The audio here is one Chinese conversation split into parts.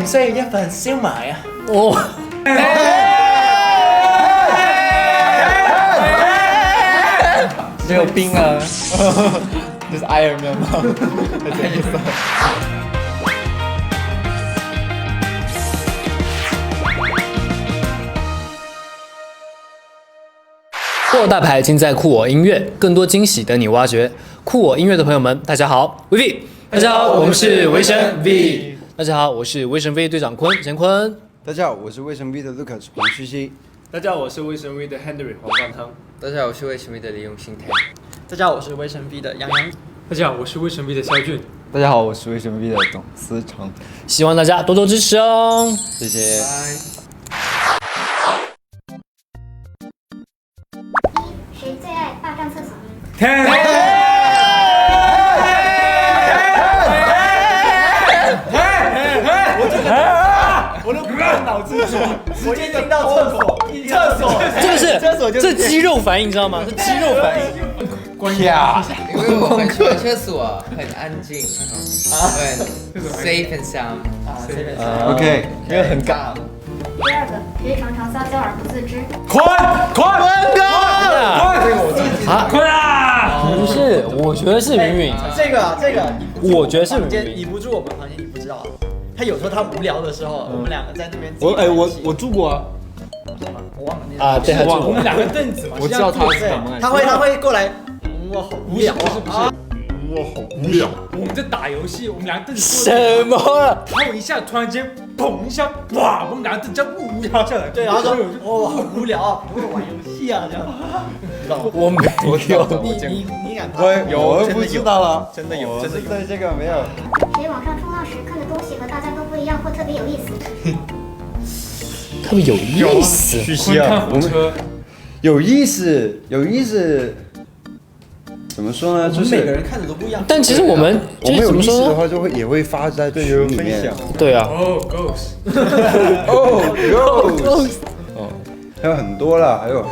唔需要一份燒賣啊？哦。没有冰啊，这是 Iron Man 吗？酷我大牌尽在酷我音乐，更多惊喜等你挖掘。酷我音乐的朋友们，大家好，VV，大家好，我们是维神 V， 大家好，我是维神 V 队长坤乾坤，大家好，我是卫生 V 的 Lucas 黄旭熙。大家好，我是卫生 V 的 Henry 黄冠汤。大家好，我是卫生 V 的李永新 K。大家好，我是微神 V 的杨洋。大家好，我是卫生 V 的肖俊。大家好，我是卫生 V 的董思成。希望大家多多支持哦，谢谢。谁最爱霸占厕所？我都不用脑子转，我一听到厕所，这肌肉反应，你知道吗？这肌肉反应。呀，因为我很喜欢厕所，很安静，很 safe and sound。OK， 因为很尬。第二个，谁常常撒娇而不自知？不是，我觉得是云云。这个，我觉得是你不住我们房间，你不知道。他有时候他无聊的时候，我们两个在那边。我住过啊。我忘了那啊，对，我们两个凳子嘛。我知道他是什么。他会过来。我好无聊啊！我好无聊。我们在打游戏，我们两个凳子什么？他有一下突然间砰一下，哇！我们两个凳子呜压下来。对，然后说哦好无聊啊，不会玩游戏啊这样。我没有。你敢？我不知道了，真的有，真的对这个没有。谁网上冲浪时看的东西和大家都不一样，或特别有意思？特别有意思。旭熙啊，我们有意思。怎么说呢？就是每个人看的都不一样。但其实我们有意思的说？话，也会发在群里面。对啊。哦 ，Ghost。哦，还有很多啦，还有。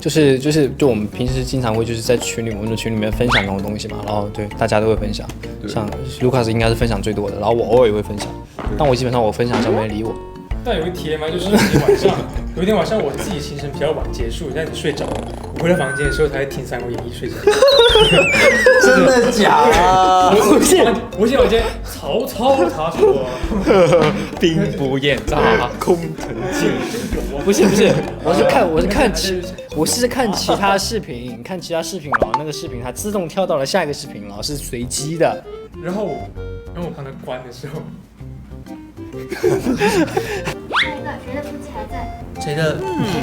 就我们平时经常会就是在群里，我们的群里面分享那种东西嘛，然后对大家都会分享，像卢卡斯应该是分享最多的，然后我偶尔也会分享，但我基本上我分享上没人理我。但有一天嘛，就是有一天晚上我自己行程比较晚结束，但你睡着了，我回到房间的时候才听《三国演义》睡着。真的假的？不是，我记得我今天曹操他说兵不厌诈，空城计。不是，我是看其他视频，然后那个视频它自动跳到了下一个视频，然后是随机的。然后我帮他关的时候。下一个，谁的腹肌还在？谁的腹肌？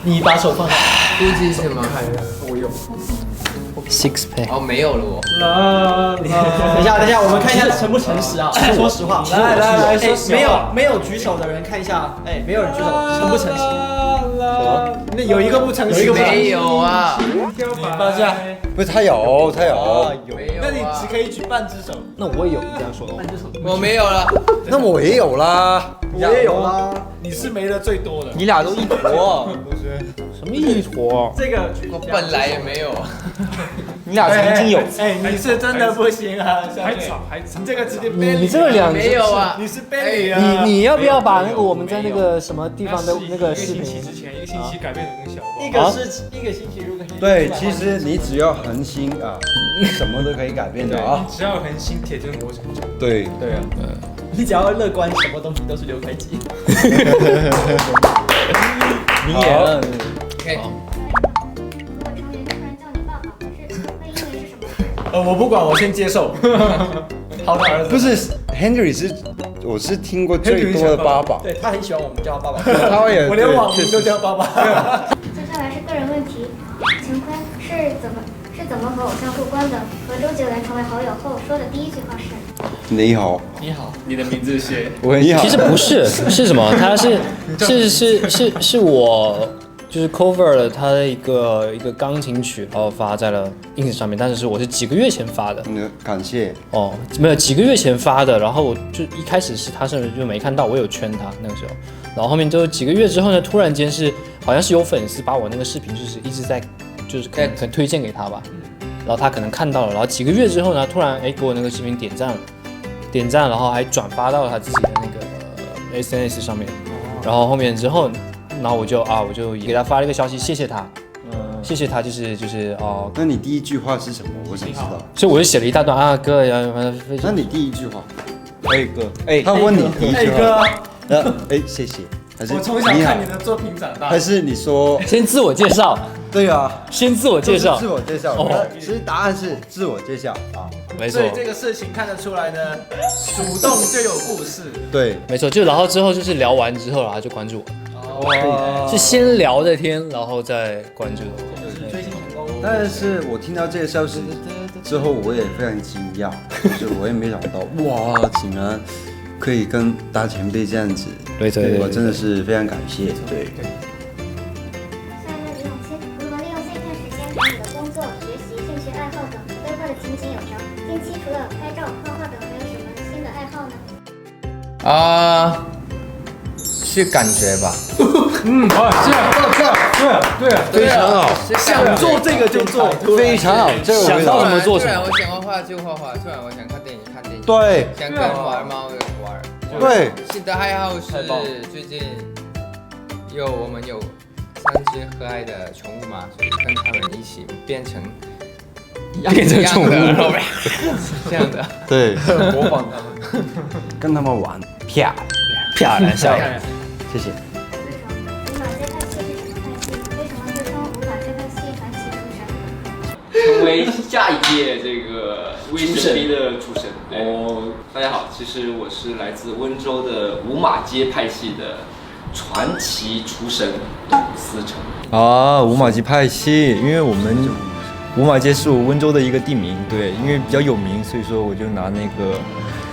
你把手放下。估计是什么？我有。 Six pack。哦，没有了我。等一下，我们看一下诚不诚实啊？说实话。来，没有举手的人看一下，没有人举手，诚不诚实？那有一个不诚实，没有啊。你放下。不是他有。那你只可以举半只手。那我也有，你这样说的话。我没有了。那我也有啦。我也有啦。你是没的最多的。你俩都一坨。什么一坨？这个我本来也没有。你俩曾经有。你是真的不行啊！还吵，这个直接你这个两没有啊？你是 belly 啊！你要不要把那个我们在那个什么地方的那个视频？一个星期改变的东西好不好？一个星期如果对，其实你只要恒心啊，什么都可以改变的啊。只要恒心，铁就能磨成针。对啊，你只要乐观，什么东西都是6块几。你也。OK。如果成员突然叫你爸爸，是被因为是什么？我不管，我先接受。好的儿子。不是 Henry 我是听过最多的爸爸。对他很喜欢我们叫他爸爸。我连网名都叫爸爸。接下来是个人问题，乾坤是怎么和偶像过关的？和周杰伦成为好友后说的第一句话是？你好。你的名字是？你好。其实不是，是什么？他是我就是 cover 了他的一个钢琴曲，然后发在了 ins 上面，但是我是几个月前发的。感谢。哦，没有几个月前发的，然后我就一开始是他甚至就没看到，我有圈他那个时候，然后后面就几个月之后呢，突然间好像是有粉丝把我那个视频就是一直在可能推荐给他吧，然后他可能看到了，然后几个月之后呢，突然给我那个视频点点赞，然后还转发到他自己的那个SNS 上面，然后后面之后，然后我就给他发了一个消息，谢谢他。谢谢他，就是哦。那你第一句话是什么？我想知道。所以我就写了一大段啊，哥呀，那你第一句话？哥，他问你第一句话，哥，谢谢，还是我从小看你的作品长大。还是你说？先自我介绍。对啊，先自我介绍。自我介绍。哦，其实答案是自我介绍啊，没错。所以这个事情看得出来呢，主动就有故事。对，没错。就然后之后就是聊完之后，然后就关注我。是先聊的天，然后再关注我。追星成功。但是我听到这个消息之后，我也非常惊讶，就是我也没想到，哇，竟然可以跟大前辈这样子，对，我真的是非常感谢，对。下一位李永清，如何利用碎片时间把你的工作、学习、兴趣爱好等规划的井井有条？近期除了拍照、画画等，还有什么新的爱好呢？是感觉吧。对，非常好，想做这个就做，非常好，这个想到什么做什么。突然我想画画就画画，突然我想看电影看电影，对，想跟玩猫就玩。对，新的爱好是最近我们有3只可爱的宠物嘛，所以跟他们一起变成宠物，这样的，对，模仿他们，跟他们玩，漂亮，笑脸，谢谢。无法接派系是什么派系？为什么会称无法接派系传奇厨神？成为下一届这个威神杯的主神。大家好，其实我是来自温州的五马街派系的传奇厨神董思成。五马街派系，因为我们五马街是我温州的一个地名，对，因为比较有名，所以说我就拿那个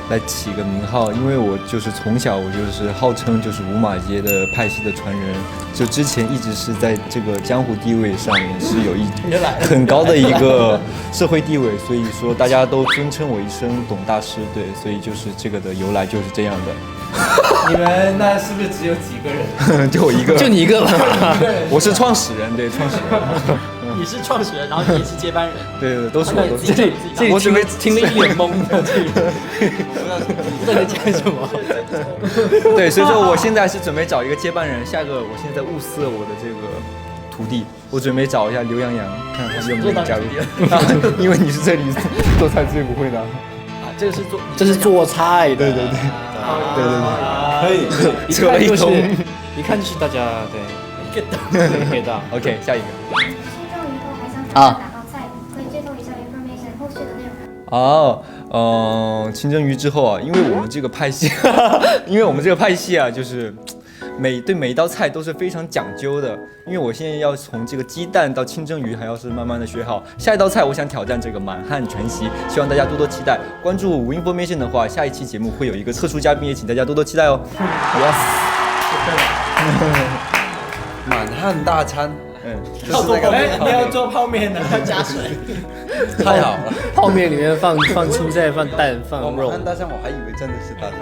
来起个名号，因为我就是从小我就是号称就是五马街的派系的传人，就之前一直是在这个江湖地位上面是有很高的一个社会地位，所以说大家都尊称我一声董大师，对，所以就是这个的由来就是这样的。你们那是不是只有几个人？就我一个，就你一个吧。我是创始人，对，创始人。你是创始人，然后你也是接班人。对，都是我，都是。这里我准备听了一脸懵的，这里不知道在讲什么。对，所以说我现在是准备找一个接班人，下个我现在在物色我的这个徒弟，我准备找一下刘洋洋，看他有没有加入。因为你是这里做菜最不会的。这是做菜的，对，可以，扯了一通，一看就是大家对可以的。OK， 下一个。新中以后还想挑战哪道菜？可以剧透一下 information 后续的内容。清蒸鱼之后啊，因为我们这个派系啊，就是对每一道菜都是非常讲究的，因为我现在要从这个鸡蛋到清蒸鱼，还要是慢慢的学好。下一道菜我想挑战这个满汉全席，希望大家多多期待。关注无 information 的话，下一期节目会有一个特殊嘉宾，也请大家多多期待哦。Yes， 满汉大餐，要做泡面，你要做泡面的，要加水，太好了。泡面里面放青菜、放蛋、放肉。满汉大餐我还以为真的是大餐，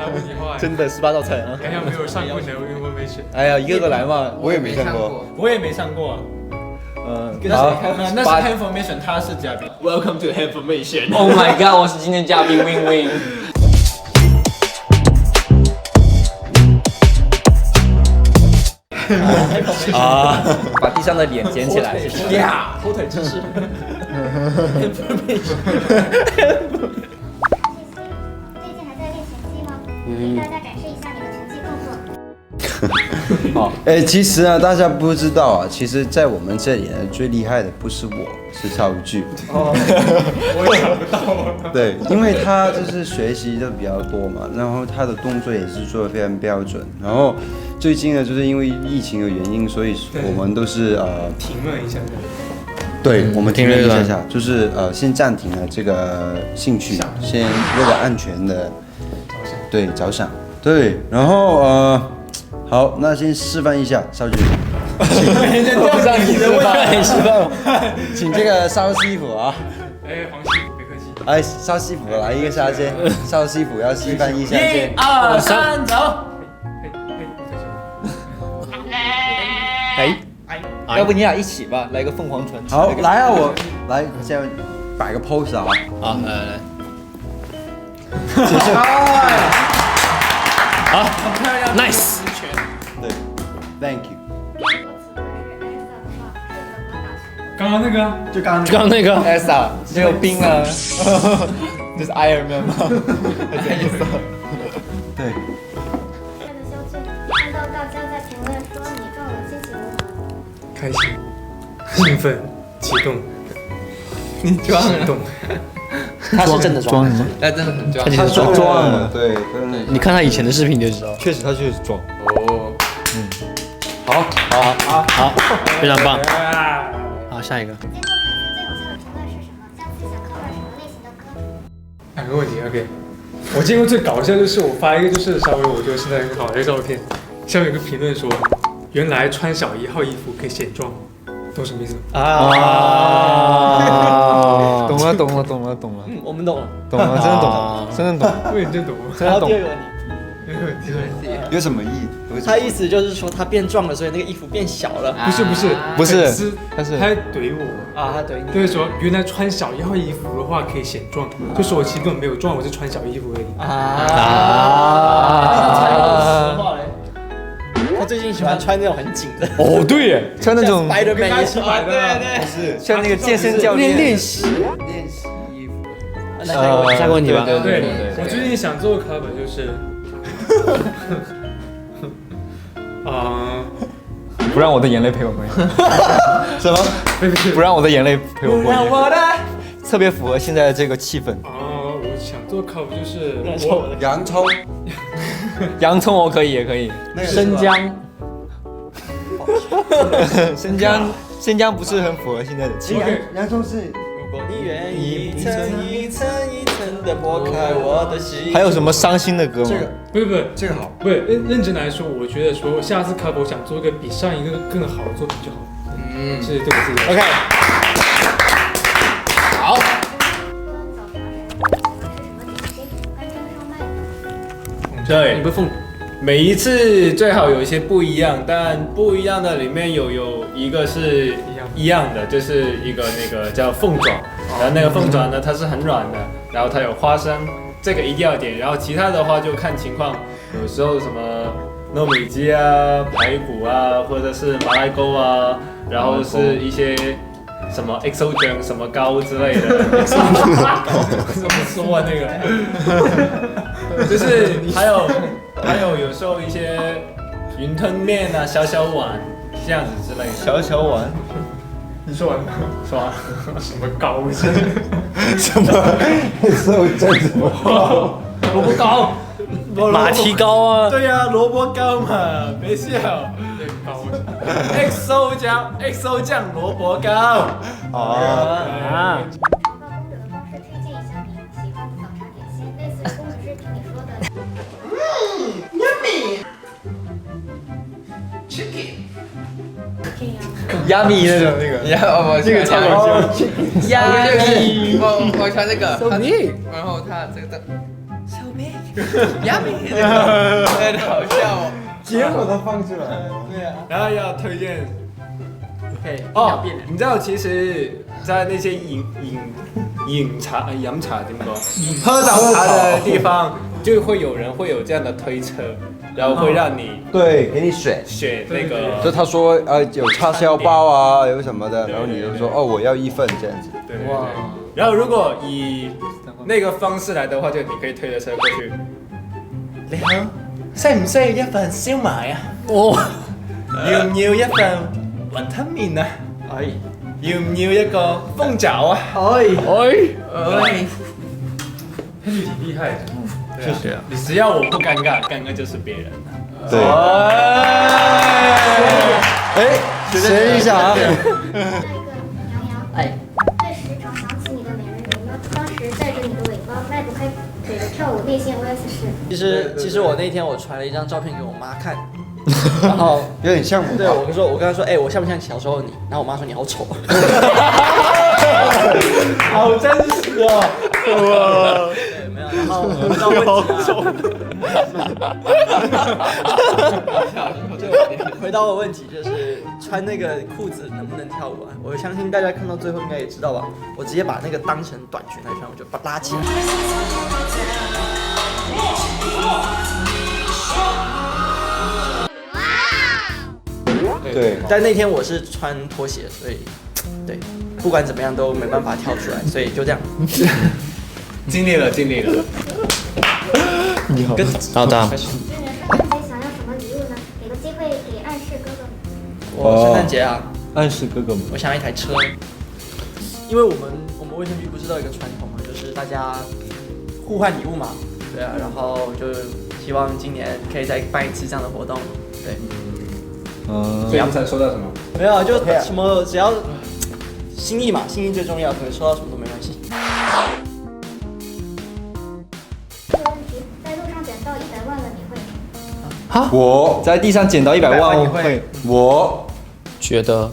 真的18道菜啊！好像没有上过的 information。哎呀，一个个来嘛，我也没上过，我也没上过。好，那是 Information， 他是嘉宾。Welcome to Information。 Oh my god， 我是今天嘉宾 Win Win。把地上的脸捡起来。呀，后腿姿势。最近还在练拳击吗？给大家展示一下你的拳击动作。好，其实呢，大家不知道啊，其实，在我们这里呢，最厉害的不是我，是超巨。我也想不到。对，因为他就是学习的比较多嘛，然后他的动作也是做的非常标准。然后最近呢，就是因为疫情的原因，所以我们都是停了一下。对，我们停了一下，就是先暂停了这个兴趣，先为了安全的着想。对，然后好，那先示范一下烧酒。我不让你示范，请这个烧师傅啊。黄师傅，别客气。哎，烧师傅来一个沙先，烧师傅要示范一下先。1、2、3，走。要不你俩一起吧，来个凤凰传奇。好，来啊，我来先摆个 pose 啊。好，来。结束。好，nice。对 ，Thank you。刚刚那个啊，就刚刚刚那个 Elsa 没有冰啊，就是 Iron Man 吗？对。亲爱的肖俊，看到大家在评论说你撞了，心情如何？开心、兴奋、激动，你装了，激动。他是真的装，他真的很装。他就是撞了，对，真的。你看他以前的视频就知道。确实他就是装。哦，好，非常棒。好，下一个。见过粉丝最有效的评论是什么？下次想 cover 什么类型的歌？两个问题 ，OK。我见过最搞笑就是我发一个就是稍微我觉得现在很好的一个照片，下面有个评论说，原来穿小1号衣服可以显壮，懂什么意思吗？懂了，我们懂了。真的懂了，真的懂，我也真懂了。然后第二个问题，有什么意？他意思就是说他变壮了，所以那个衣服变小了。不是粉丝他是他怼我。啊，他怼你。就是说，原来穿小1号衣服的话可以显壮，就说我其实根本没有壮，我是穿小衣服而已。实话嘞。他最近喜欢穿那种很紧的。哦，对耶，穿那种 Spider-Man 一起买的，对，是像那个健身教练练习衣服。下个问题吧。对，我最近想做的 cover 就是，不让我的眼泪陪我过夜。什么？不让我的眼泪陪我过夜。特别符合现在的这个气氛。我想做 cover 就是洋葱，洋葱我可以，也可以。生姜。生姜不是很符合现在的气氛。洋葱是。如果你愿意一层一层一层的剥开我的心。还有什么伤心的歌吗？不是，这个好。不是认真来说，我觉得说下次 cover 我想做一个比上一个更好的作品就好。是对我自己。OK。好。对，你不凤。每一次最好有一些不一样，但不一样的里面有一个是一样的，就是一个那个叫凤爪，然后那个凤爪呢它是很软的，然后它有花生，这个一定要点，然后其他的话就看情况，有时候什么糯米鸡啊、排骨啊，或者是马来糕啊，然后是一些什么 XO 酱什么糕之类的，怎么说啊那个，就是还有有时候一些云吞面啊、小小碗这样子之类的。小碗，你说完了？说完了。什么糕？什么？萝卜糕，马蹄糕啊。对呀，萝卜糕嘛，别笑。XO 酱萝卜糕。公主的方式推荐一下你喜欢的早茶点心，类似于公主视频里说的。亚米那种那个，这个超搞笑。我穿这个，然后他这个的小妹，Yummy， 好笑哦。结果都放出来了。对啊。然后要推荐。OK。你知道其实，在那些饮茶、饮茶怎么说？喝早茶的地方，就会有人会有这样的推车，然后会让你对，给你选那个。就他说有叉烧包啊，有什么的，然后你就说我要1份这样子。对。哇。然后如果以那个方式來嘅話，就你可以推咗車過去。你好，需唔需要一份燒賣啊？哦，要唔要一份雲吞麵啊？可以。要唔要一個鳳爪啊？可以。他就挺厲害的。謝謝啊。你只要我不尷尬，尷尬就是別人。對。學一下啊。下一個杨洋，对时常想起你的美人鱼吗？当时带着你的尾巴迈不开腿的跳舞，内心 OS 是。其实我那天我传了一张照片给我妈看，然后有点像我。对，我跟她说，我像不像小时候的你？然后我妈说你好丑。好真实哦。对，没有。然后回到问题回到我问题，就是穿那个裤子能不能跳舞啊？我相信大家看到最后应该也知道吧。我直接把那个当成短裙来穿，我就把它拉起来。对，但那天我是穿拖鞋，所以对，不管怎么样都没办法跳出来，所以就这样。尽力了。你好，老大，今年圣诞节想要什么礼物呢？给个机会给暗示哥哥。我圣诞节啊，暗示哥哥们。我想要一台车，因为我们卫生局不是都有一个传统嘛，就是大家互换礼物嘛，对啊，然后就希望今年可以再办一次这样的活动，对。所以你才收到什么？没有，就什么只要心意嘛，心意最重要，可能收到什么都没关系。这个问题，在路上捡到100万了，你会吗？我在地上捡到100万，我觉得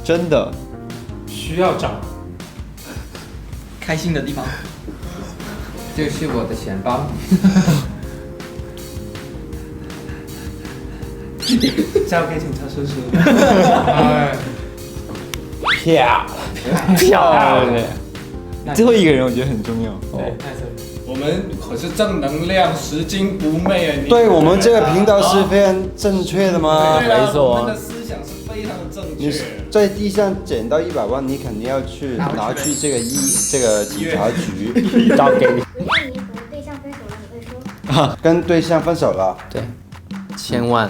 真的需要找。开心的地方，就是我的钱包。交给警察叔叔。漂亮。最后一个人我觉得很重要。我们可是正能量拾金不昧啊！对我们这个频道是非常正确的吗？对啊，没错我们的思想是非常的正你确。在地上捡到100万，你肯定要去拿去这个警察局交给你。如果你和对象分手了，你会说？跟对象分手了，对，千万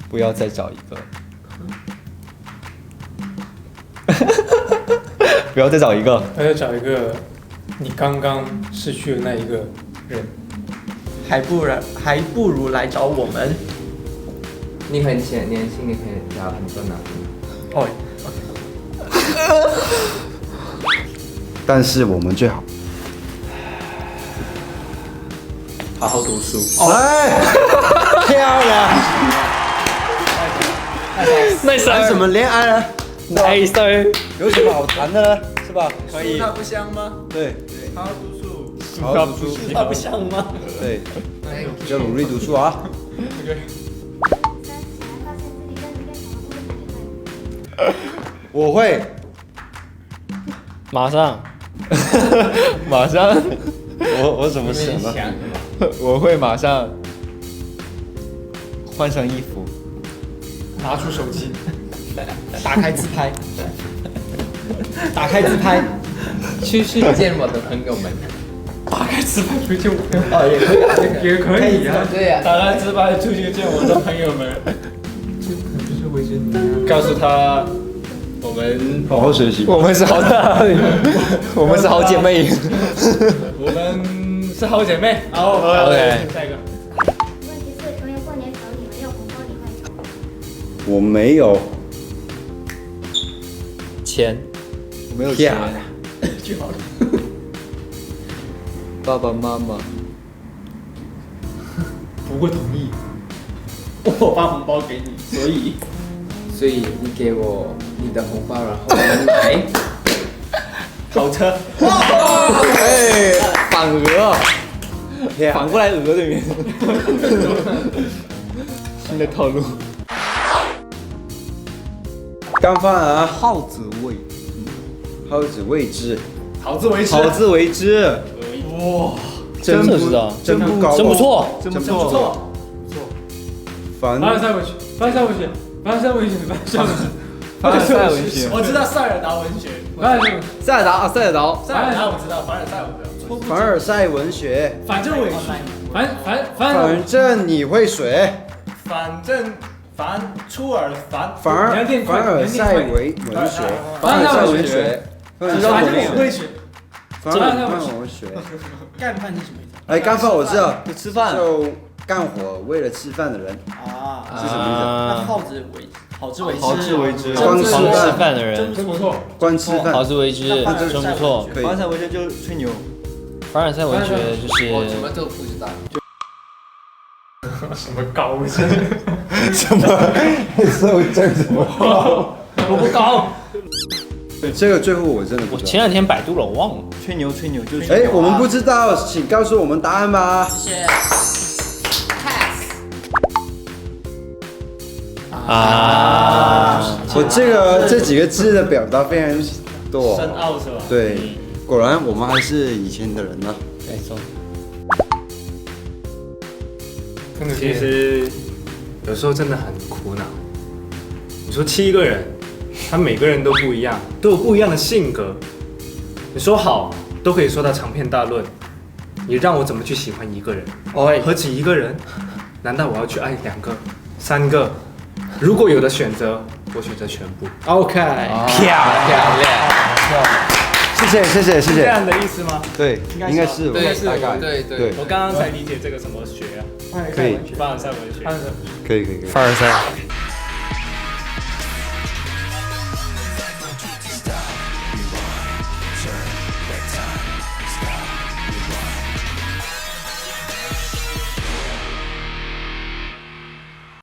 不要再找一个。不要再找一个。他要找一个你刚刚失去的那一个人。还不如来找我们。你很年轻，你可以交很多男朋友。哦，但是我们最好好好读书。哎，漂亮！谈什么恋爱呢？哎对，有什么好谈的呢？是吧？可以。它不香吗？对，好好读书。好好读书。那不像吗？对，要努力读书啊。 3. 显然发现自己跟你变成了不分你会。我会，马上马上，我怎么想呢？我会马上换上衣服，拿出手机，打开自拍，打开自拍，去见我的朋友们。打开自拍出去我。哦，也可以啊，也可以啊。对呀、打开自拍出去见我的朋友们。就是维珍，告诉他我们好好学习。我们是好我们是好姐妹。我们是好姐妹。好 OK 下一个。问题4，成员过年找你没有红包，你会？我没有，钱我没有钱。就好了。爸爸妈妈不会同意。我发红包给你，所以你给我你的红包，然后我买跑车。哎，反额，反过来额对面。新的套路。干饭啊，好自为好自为之，好自为之。好自为之。哇，真不这知道真不高，真不错，真不错。凡凡尔赛文学，凡尔赛文学，凡尔赛文学，凡尔赛文学。我知道塞尔达文学，塞尔达啊，塞尔达。塞尔达我知道，凡尔赛我不知道。凡尔赛文学，反正我也是，反正你会水，反正凡出尔凡凡尔赛文学，凡尔赛文学，凡尔赛反正文学，我会学。凡尔赛文学。干饭是什么意思？哎，干饭我知道，就吃饭。就干活为了吃饭的人啊，是什么意思？那好自为之，好自为之。光吃光吃饭，饭的人，真不错。光吃饭好，自为之，真不错。可以凡尔赛文学就是吹牛。凡尔赛文学就是我什么都不知道。什么高深？什么？这什么？我不高。这个最后我真的不知道。我前2天百度了，我忘了。吹牛就是哎，我们不知道，请告诉我们答案吧。谢谢。我这几个字的表达非常多，深奥是吧？对，果然我们还是以前的人呢。没错。其实有时候真的很苦恼。你说7个人，他每个人都不一样，都有不一样的性格。你说好，都可以说到长篇大论。你让我怎么去喜欢一个人？何止一个人？难道我要去爱2个、3个？如果有的选择，我选择全部。OK，漂亮。谢谢。是这样的意思吗？对，应该是吧，大概对。我刚刚才理解这个什么学啊？可以，凡尔赛文学。可以。凡尔赛。